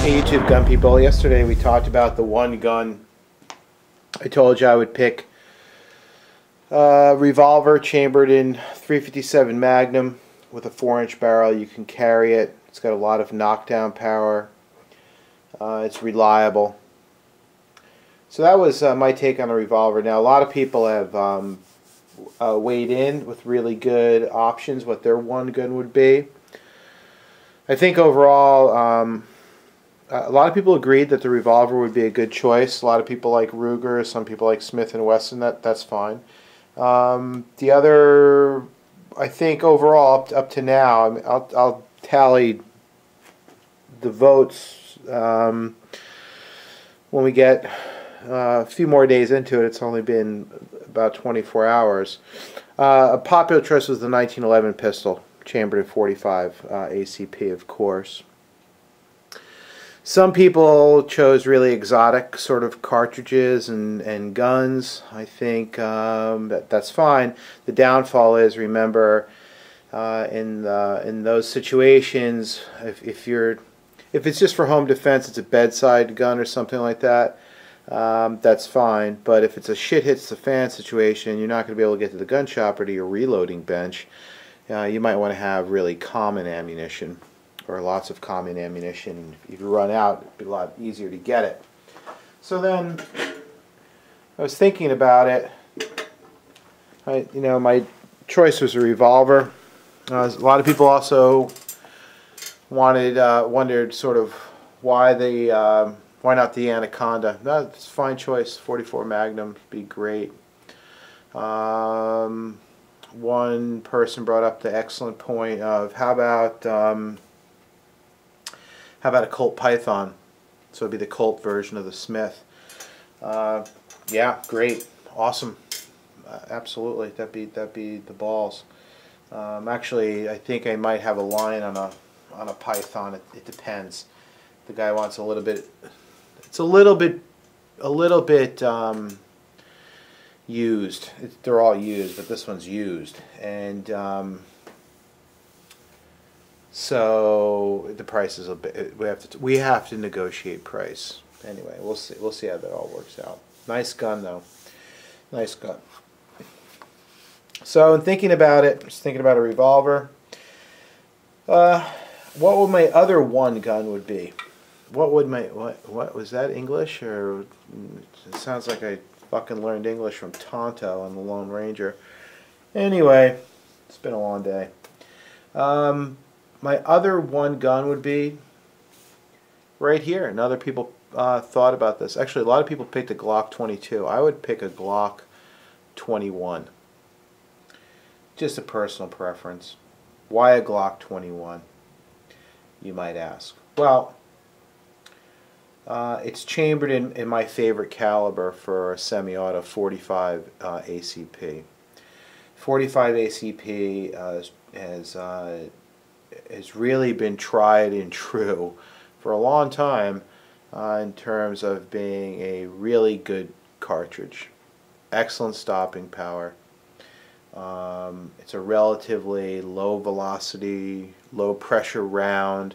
Hey YouTube gun people, yesterday we talked about the one gun. I told you I would pick a revolver chambered in .357 Magnum with a 4-inch barrel. You can carry it. It's got a lot of knockdown power. It's reliable. So that was my take on a revolver. Now a lot of people have weighed in with really good options what their one gun would be. I think overall a lot of people agreed that the revolver would be a good choice. A lot of people like Ruger, some people like Smith & Wesson. That's fine. The other, I think overall up to now, I'll tally the votes when we get a few more days into it. It's only been about 24 hours. A popular choice was the 1911 pistol, chambered in .45 ACP, of course. Some people chose really exotic sort of cartridges and guns. I think that's fine. The downfall is, remember, in those situations, if it's just for home defense, it's a bedside gun or something like that. That's fine. But if it's a shit hits the fan situation, you're not going to be able to get to the gun shop or to your reloading bench. You might want to have really common ammunition, or lots of common ammunition. If you run out, it'd be a lot easier to get it. So then, I was thinking about it. My choice was a revolver. A lot of people also wondered sort of why not the Anaconda. That's a fine choice. .44 Magnum would be great. One person brought up the excellent point of how about a Colt Python? So it'd be the Colt version of the Smith. Yeah, great, awesome, absolutely. That'd be the balls. Actually, I think I might have a line on a Python. It depends. The guy wants a little bit. It's a little bit used. They're all used, but this one's used, and so the price is a bit. We have to negotiate price. Anyway, we'll see how that all works out. Nice gun though. Nice gun. So in thinking about it, just thinking about a revolver. What would my other one gun would be? What was that, English, or it sounds like I fucking learned English from Tonto on the Lone Ranger. Anyway, it's been a long day. My other one gun would be right here, and other people thought about this. Actually, a lot of people picked a Glock 22. I would pick a Glock 21. Just a personal preference. Why a Glock 21, you might ask? Well, it's chambered in my favorite caliber for a semi-auto, .45 ACP. .45 ACP has really been tried and true for a long time in terms of being a really good cartridge. Excellent stopping power. It's a relatively low velocity, low pressure round.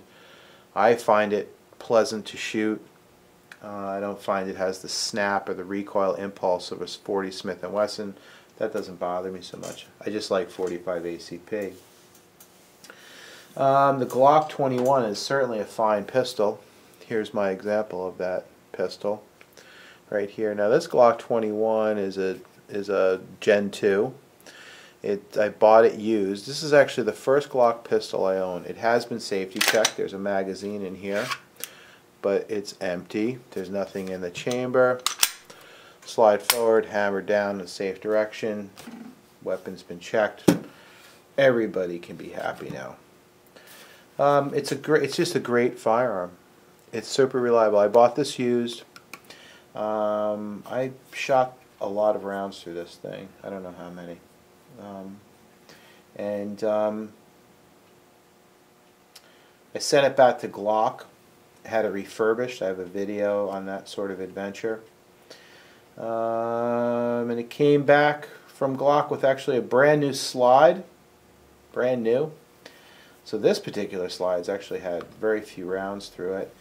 I find it pleasant to shoot. I don't find it has the snap or the recoil impulse of a .40 Smith & Wesson. That doesn't bother me so much. I just like .45 ACP. The Glock 21 is certainly a fine pistol. Here's my example of that pistol right here. Now this Glock 21 is a Gen 2. I bought it used. This is actually the first Glock pistol I own. It has been safety checked. There's a magazine in here, but it's empty. There's nothing in the chamber. Slide forward, hammer down in a safe direction. Weapon's been checked. Everybody can be happy now. It's just a great firearm. It's super reliable. I bought this used. I shot a lot of rounds through this thing. I don't know how many. I sent it back to Glock. I had it refurbished. I have a video on that sort of adventure. And it came back from Glock with actually a brand new slide. Brand new. So this particular slide's actually had very few rounds through it.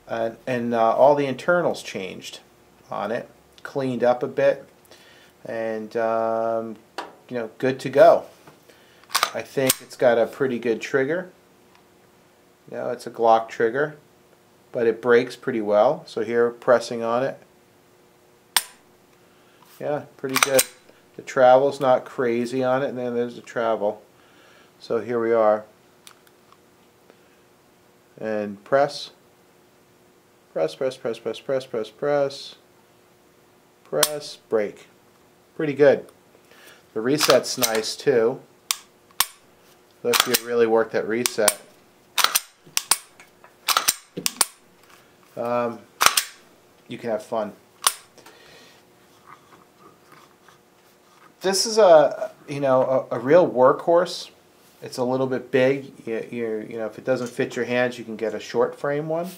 and all the internals changed on it, cleaned up a bit, and you know, good to go. I think it's got a pretty good trigger. You know, it's a Glock trigger, but it breaks pretty well. So here, pressing on it, yeah, pretty good. The travel's not crazy on it, and then there's the travel. So here we are. And press. Press, press, press, press, press, press, press. Press, break. Pretty good. The reset's nice too. So if you really work that reset. You can have fun. This is a real workhorse. It's a little bit big. You know, if it doesn't fit your hands, you can get a short frame one.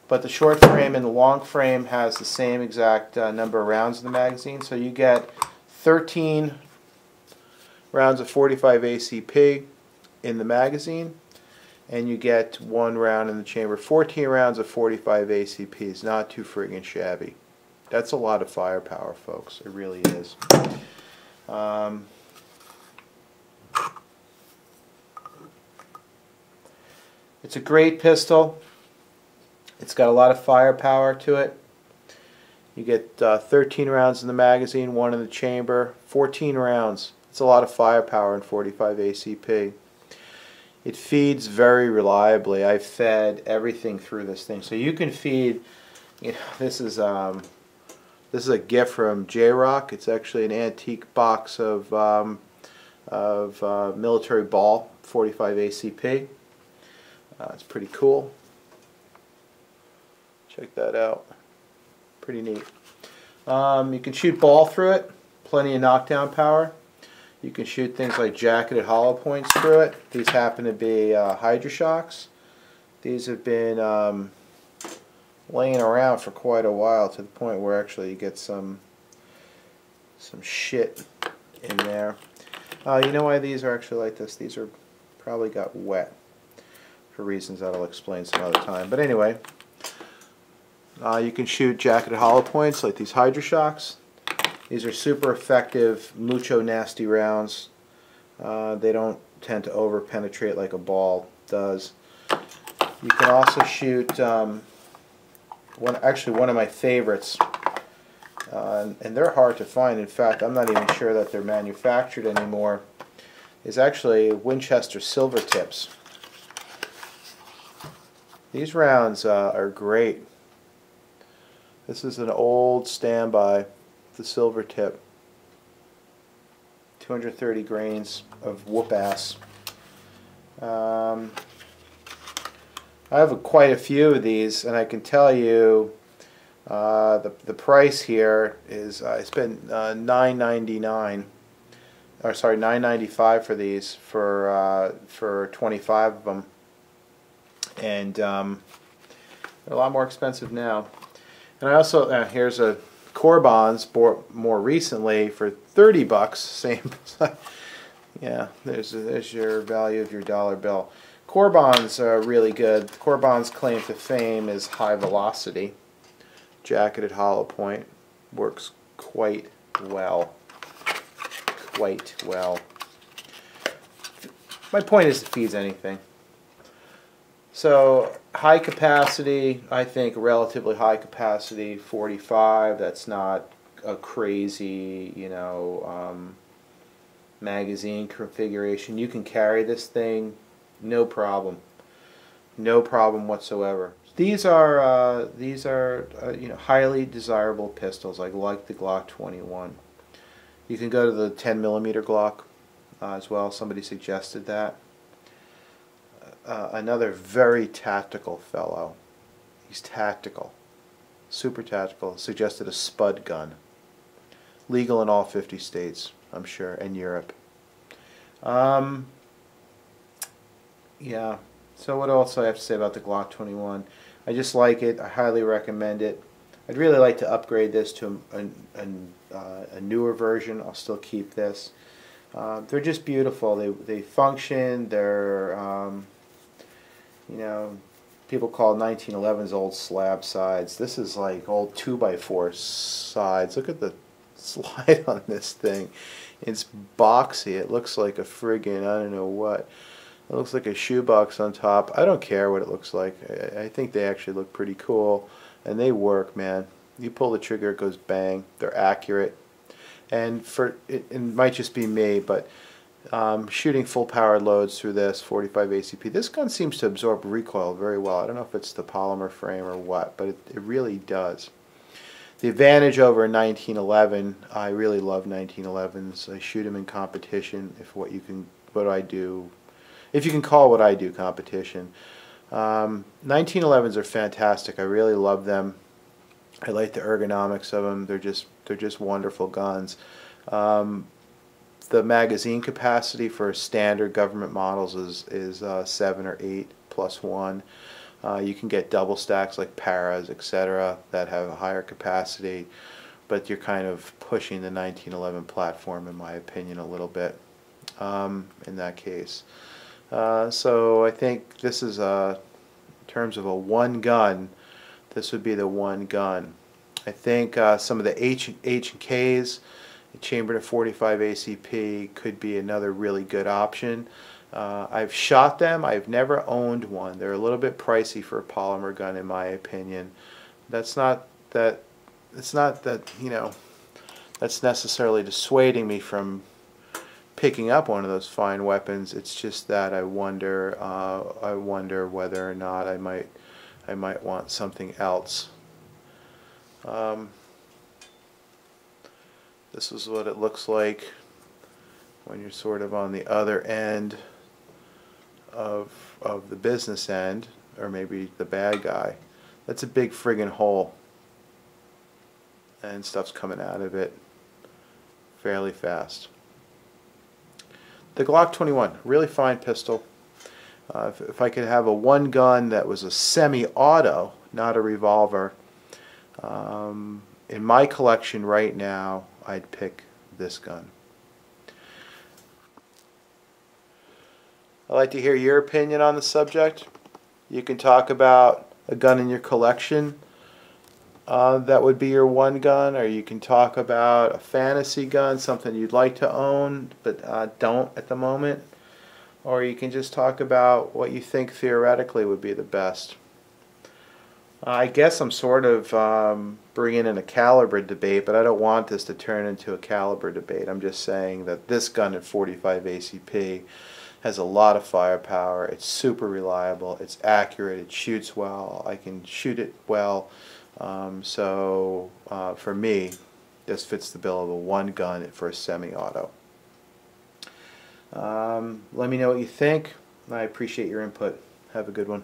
But the short frame and the long frame has the same exact number of rounds in the magazine. So you get 13 rounds of 45 ACP in the magazine, and you get 1 round in the chamber. 14 rounds of 45 ACP is not too friggin' shabby. That's a lot of firepower, folks. It really is. It's a great pistol. It's got a lot of firepower to it. You get 13 rounds in the magazine, 1 in the chamber, 14 rounds. It's a lot of firepower in 45 ACP. It feeds very reliably. I've fed everything through this thing. So you can feed, you know, this is a gift from J-Rock. It's actually an antique box of military ball, 45 ACP. It's pretty cool. Check that out. Pretty neat. You can shoot ball through it. Plenty of knockdown power. You can shoot things like jacketed hollow points through it. These happen to be HydroShocks. These have been laying around for quite a while, to the point where actually you get some shit in there. You know why these are actually like this? These are probably got wet for reasons that I'll explain some other time. But anyway, you can shoot jacketed hollow points like these HydroShocks. These are super effective, mucho nasty rounds. They don't tend to over penetrate like a ball does. You can also shoot one of my favorites, and they're hard to find. In fact, I'm not even sure that they're manufactured anymore, is actually Winchester silver tips. These rounds are great. This is an old standby, the silver tip. 230 grains of whoop ass. I have quite a few of these, and I can tell you the price here is I spent $9.99, or sorry, $9.95 for these for 25 of them, and they're a lot more expensive now. And I also here's a Corbons bought more recently for 30 bucks. Same, yeah. There's your value of your dollar bill. Corbons are really good. Corbons' claim to fame is high velocity. Jacketed hollow point works quite well. Quite well. My point is, it feeds anything. So high capacity, I think relatively high capacity, 45. That's not a crazy, you know, magazine configuration. You can carry this thing, no problem, no problem whatsoever. These are you know, highly desirable pistols. I like the Glock 21. You can go to the 10mm Glock as well. Somebody suggested that. Another very tactical fellow. He's tactical, super tactical. Suggested a Spud gun, legal in all 50 states, I'm sure, and Europe. Yeah. So what else do I have to say about the Glock 21? I just like it. I highly recommend it. I'd really like to upgrade this to a newer version. I'll still keep this. They're just beautiful. They function. They're you know, people call 1911s old slab sides. This is like old 2x4 sides. Look at the slide on this thing. It's boxy. It looks like a friggin' I don't know what. It looks like a shoebox on top. I don't care what it looks like. I think they actually look pretty cool, and they work, man. You pull the trigger, it goes bang. They're accurate, and for it might just be me, but shooting full power loads through this 45 ACP, this gun seems to absorb recoil very well. I don't know if it's the polymer frame or what, but it really does. The advantage over 1911, I really love 1911s. I shoot them in competition. What I do, if you can call what I do competition. 1911s are fantastic. I really love them. I like the ergonomics of them. They're just wonderful guns. The magazine capacity for standard government models is 7 or 8 plus 1. You can get double stacks like Paras, etc., that have a higher capacity, but you're kind of pushing the 1911 platform, in my opinion, a little bit in that case. So I think this is in terms of a one gun, this would be the one gun. I think some of the H&Ks, chambered at 45 ACP, could be another really good option. I've shot them. I've never owned one. They're a little bit pricey for a polymer gun, in my opinion. It's not that you know, that's necessarily dissuading me from picking up one of those fine weapons. It's just that I wonder whether or not I might want something else. This is what it looks like when you're sort of on the other end of the business end, or maybe the bad guy. That's a big friggin' hole, and stuff's coming out of it fairly fast. The Glock 21, really fine pistol. If I could have a one gun that was a semi-auto, not a revolver, in my collection right now, I'd pick this gun. I'd like to hear your opinion on the subject. You can talk about a gun in your collection that would be your one gun, or you can talk about a fantasy gun, something you'd like to own but don't at the moment, or you can just talk about what you think theoretically would be the best. I guess I'm sort of bringing in a caliber debate, but I don't want this to turn into a caliber debate. I'm just saying that this gun at 45 ACP has a lot of firepower. It's super reliable. It's accurate. It shoots well. I can shoot it well. So for me, this fits the bill of a one gun for a semi-auto. Let me know what you think. I appreciate your input. Have a good one.